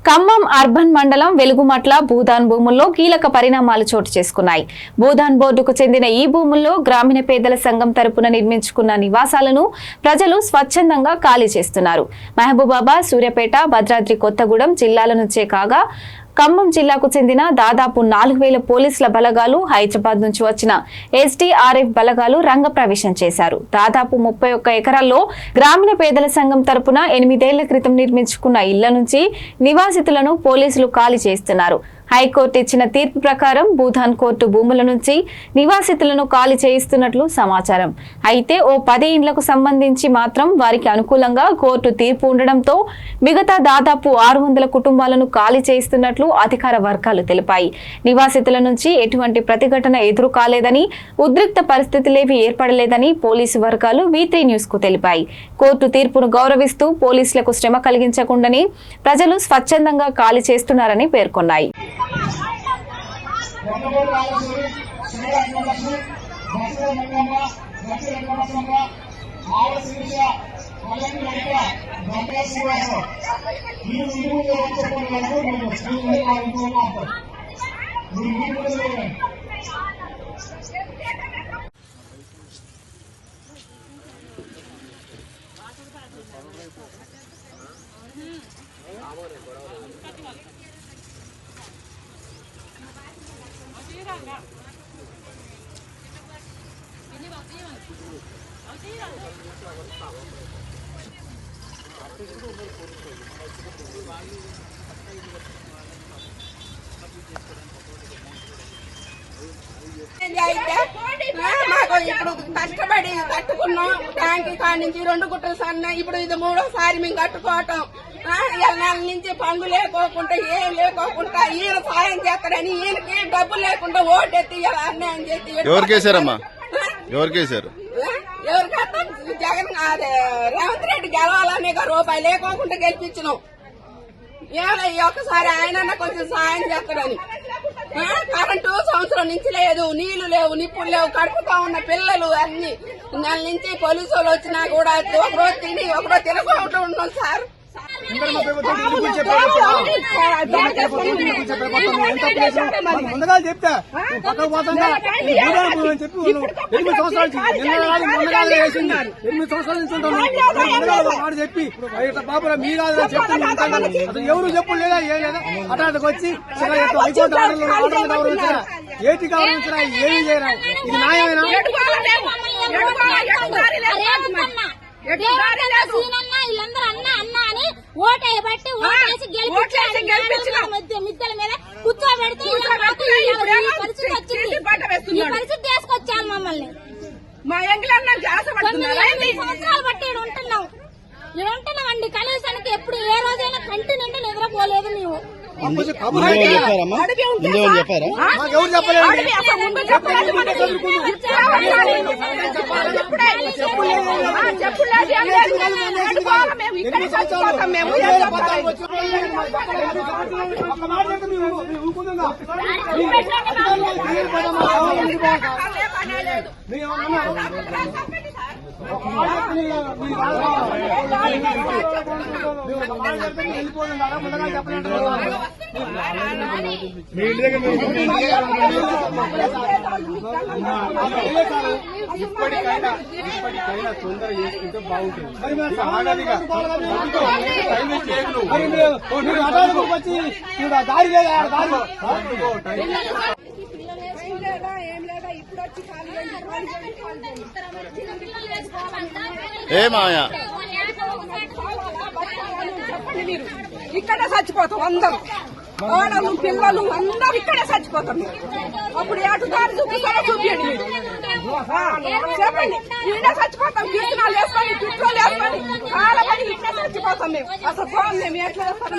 Khammam urban మండలం వెలుగుమట్ల భూదాన్ భూముల్లో కీలక పరిణామాలు చోటు చేసుకున్నాయి. భూదాన్ బోర్డుకు చెందిన ఈ భూముల్లో గ్రామీణ పేదల సంఘం తరపున నిర్మించుకున్న నివాసాలను ప్రజలు స్వచ్ఛందంగా ఖాళీ చేస్తున్నారు. మహబూబాబాద్, సూర్యాపేట, భద్రాద్రి కొత్తగూడెం జిల్లాల నుంచే కాగా ఖమ్మం జిల్లాకు చెందిన దాదాపు 4000 పోలీసుల బలగాలు, హైదరాబాద్ నుంచి వచ్చిన SDRF బలగాలు రంగప్రవేశం చేశారు. దాదాపు 31 ఎకరాల్లో గ్రామీణ పేదల సంఘం తరపున 8 ఏళ్ల క్రితం నిర్మించుకున్న ఇళ్ల నుంచి నివాసితులను పోలీసులు ఖాళీ చేస్తున్నారు. హైకోర్టు ఇచ్చిన తీర్పు ప్రకారం భూదాన్ కోర్టు భూముల నుంచి నివాసితులను ఖాళీ చేయిస్తున్నట్లు సమాచారం. అయితే ఓ 10 ఇండ్లకు సంబంధించి మాత్రం వారికి అనుకూలంగా కోర్టు తీర్పు ఉండడంతో మిగతా దాదాపు 600 కుటుంబాలను ఖాళీ చేయిస్తున్నట్లు అధికార వర్గాలు తెలిపాయి. నివాసితుల నుంచి ఎటువంటి ప్రతిఘటన ఎదురు కాలేదని, ఉద్రిక్త పరిస్థితులేవి ఏర్పడలేదని పోలీసు వర్గాలు V3 న్యూస్ కు తెలిపాయి. కోర్టు తీర్పును గౌరవిస్తూ పోలీసులకు శ్రమ కలిగించకుండానే ప్రజలు స్వచ్ఛందంగా ఖాళీ చేస్తున్నారని పేర్కొన్నాయి. మాకు ఇప్పుడు కష్టపడి కట్టుకున్నాం. ట్యాంక్ కాడి నుంచి 2 గుట్టలు సన్న, ఇప్పుడు ఇది 3వ సారి మేము కట్టుకోవటం. నెల నుంచి పనులు లేకోకుండా ఏం లేకోకుండా ఈయన సాయం చేస్తాడని ఈయనకి డబ్బులు లేకుండా ఓటెత్తి అన్యాయం చేసి ఎవరికేసారమ్మా? ఎవరికేసారు? ఎవరికైతే జగన్ అదే రేవంత్ రెడ్డి గెలవాలనే రూపాయి లేకోకుండా గెలిపించినాం. ఏమైనా ఒక్కసారి ఆయన కొంచెం సాయం చేస్తాడని. కరెంటు సంవత్సరం నుంచి లేదు, నీళ్లు లేవు, నిప్పులు లేవు, కడుపుతా ఉన్న పిల్లలు అన్ని నెల నుంచి పోలీసు వాళ్ళు వచ్చినా కూడా ఒకరోజు తిని ఒకరోజు తినకుండా ఉన్నాం సార్. ముందుగా చెప్తా పక్కకు పోతుందా 8 సంవత్సరాల నుంచి చెప్పి బాబు మీ కాదు చెప్తాను. ఎవరు చెప్పు లేదా ఏం లేదా అటాటకు వచ్చి హైకోర్టు ఆర్డర్లు గౌరవించరా, ఏటి గౌరవించరా, ఏమి చేయరా? ఇది న్యాయమేనా? ఓటేయబట్టి ఓటేసి గెలిపించి మిద్దెల మీద కూర్చోబెడితే పరిస్థితి తీసుకొచ్చాను మమ్మల్ని. మా సంవత్సరాలు బట్టి ఇక్కడ ఉంటున్నామండి. కనీసానికి ఎప్పుడు ఏ రోజైనా కంటి నిండా నిద్రపోలేదు మేము. చెప్పారా? ఇప్పటికైనా తొందర చేసుకుంటే బాగుంటుంది. ఇక్కడే చచ్చిపోతాం అందరూ, ఆడలు పిల్లలు అందరూ ఇక్కడే చచ్చిపోతాం. అప్పుడు ఏటుదారి చూపిస్తారో చూపించండి మీరు, చెప్పండి. ఈయన చచ్చిపోతాం, కీర్తనాలు వేసుకొని పిట్రోలు వేసుకొని కాలపడి ఇక్కడే చచ్చిపోతాం మేము. అసలు మేము ఎట్లా వేస్తారో